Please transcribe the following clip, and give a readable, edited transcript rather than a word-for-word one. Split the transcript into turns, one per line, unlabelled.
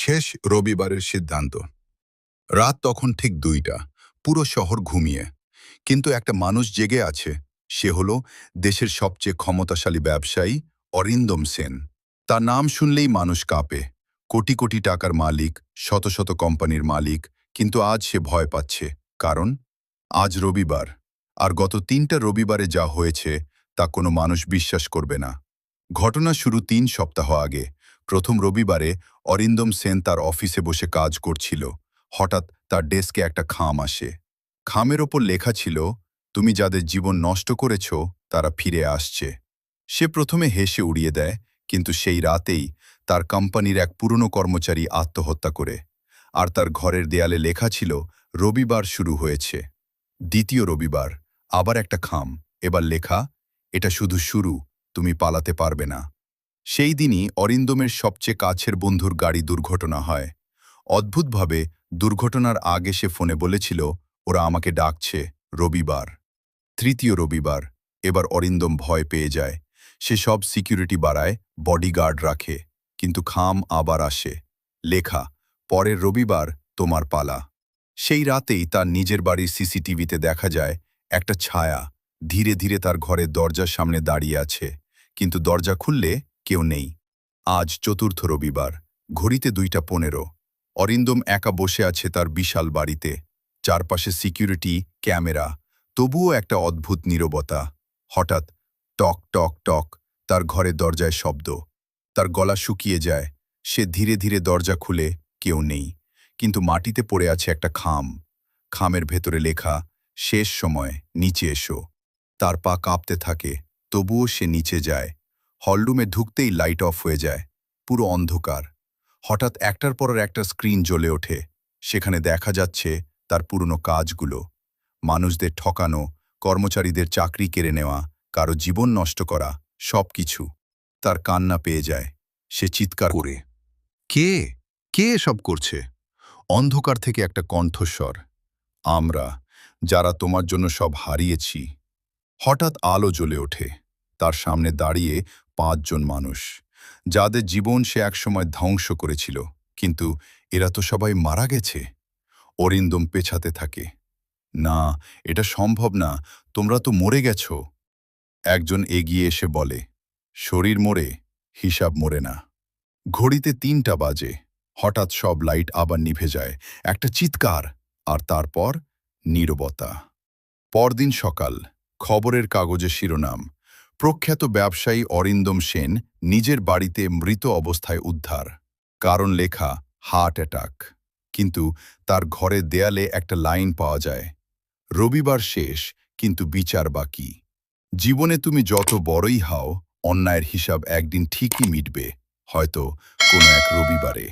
শেষ রবিবারের সিদ্ধান্ত। রাত তখন ঠিক ২টা, পুরো শহর ঘুমিয়ে, কিন্তু একটা মানুষ জেগে আছে। সে হলো দেশের সবচেয়ে ক্ষমতাশালী ব্যবসায়ী অরিন্দম সেন। তার নাম শুনলেই মানুষ কাঁপে। কোটি কোটি টাকার মালিক, শত শত কোম্পানির মালিক, কিন্তু আজ সে ভয় পাচ্ছে। কারণ আজ রবিবার, আর গত ৩টা রবিবারে যা হয়েছে তা কোনো মানুষ বিশ্বাস করবে না। ঘটনা শুরু ৩ সপ্তাহ আগে। প্রথম রবিবারে অরিন্দম সেন তার অফিসে বসে কাজ করছিল। হঠাৎ তার ডেস্কে একটা খাম আসে। খামের ওপর লেখা ছিল, তুমি যাদের জীবন নষ্ট করেছ তারা ফিরে আসছে। সে প্রথমে হেসে উড়িয়ে দেয়, কিন্তু সেই রাতেই তার কোম্পানির এক পুরনো কর্মচারী আত্মহত্যা করে। আর তার ঘরের দেয়ালে লেখা ছিল, রবিবার শুরু হয়েছে। দ্বিতীয় রবিবার, আবার একটা খাম, এবার লেখা, এটা শুধু শুরু, তুমি পালাতে পারবে না। সেই দিনই অরিন্দমের সবচেয়ে কাছের বন্ধুর গাড়ি দুর্ঘটনা হয়। অদ্ভুতভাবে দুর্ঘটনার আগে সে ফোনে বলেছিল, ওরা আমাকে ডাকছে, রবিবার। তৃতীয় রবিবার, এবার অরিন্দম ভয় পেয়ে যায়। সে সব সিকিউরিটি বাড়ায়, বডিগার্ড রাখে, কিন্তু খাম আবার আসে। লেখা, পরের রবিবার তোমার পালা। সেই রাতেই তার নিজের বাড়ির সিসিটিভিতে দেখা যায় একটা ছায়া ধীরে ধীরে তার ঘরের দরজার সামনে দাঁড়িয়ে আছে, কিন্তু দরজা খুললে কেউ নেই। আজ চতুর্থ রবিবার, ঘড়িতে ২টা ১৫। অরিন্দম একা বসে আছে তার বিশাল বাড়িতে। চারপাশে সিকিউরিটি, ক্যামেরা, তবুও একটা অদ্ভুত নীরবতা। হঠাৎ টক টক টক, তার ঘরের দরজায় শব্দ। তার গলা শুকিয়ে যায়। সে ধীরে ধীরে দরজা খুলে, কেউ নেই, কিন্তু মাটিতে পড়ে আছে একটা খাম। খামের ভেতরে লেখা, শেষ সময়, নিচে এসো। তার পা কাঁপতে থাকে, তবুও সে নিচে যায়। হলরুমে ঢুকতেই লাইট অফ হয়ে যায়, পুরো অন্ধকার। হঠাৎ একটার পর একটা স্ক্রিন জ্বলে ওঠে। সেখানে দেখা যাচ্ছে তার পুরনো কাজগুলো, মানুষদের ঠকানো, কর্মচারীদের চাকরি কেড়ে নেওয়া, কারো জীবন নষ্ট করা, সবকিছু। তার কান্না পেয়ে যায়। সে চিৎকার করে, কে কে এসব করছে? অন্ধকার থেকে একটা কণ্ঠস্বর, আমরা, যারা তোমার জন্য সব হারিয়েছি। হঠাৎ আলো জ্বলে ওঠে। তার সামনে দাঁড়িয়ে ৫ জন মানুষ, যাদের জীবন সে একসময় ধ্বংস করেছিল, কিন্তু এরা তো সবাই মারা গেছে। অরিন্দম পেছাতে থাকে, না, এটা সম্ভব না, তোমরা তো মরে গেছ। একজন এগিয়ে এসে বলে, শরীর মরে, হিসাব মরে না। ঘড়িতে ৩টা বাজে। হঠাৎ সব লাইট আবার নিভে যায়। একটা চিৎকার, আর তারপর নীরবতা। পরদিন সকাল, খবরের কাগজে শিরোনাম, প্রখ্যাত ব্যবসায়ী অরিন্দম সেন নিজের বাড়িতে মৃত অবস্থায় উদ্ধার। কারণ লেখা, হার্ট অ্যাটাক। কিন্তু তার ঘরের দেয়ালে একটা লাইন পাওয়া যায়, রবিবার শেষ, কিন্তু বিচার বাকি। জীবনে তুমি যত বড়ই হও, অন্যায়ের হিসাব একদিন ঠিকই মিটবে, হয়তো কোনো এক রবিবারে।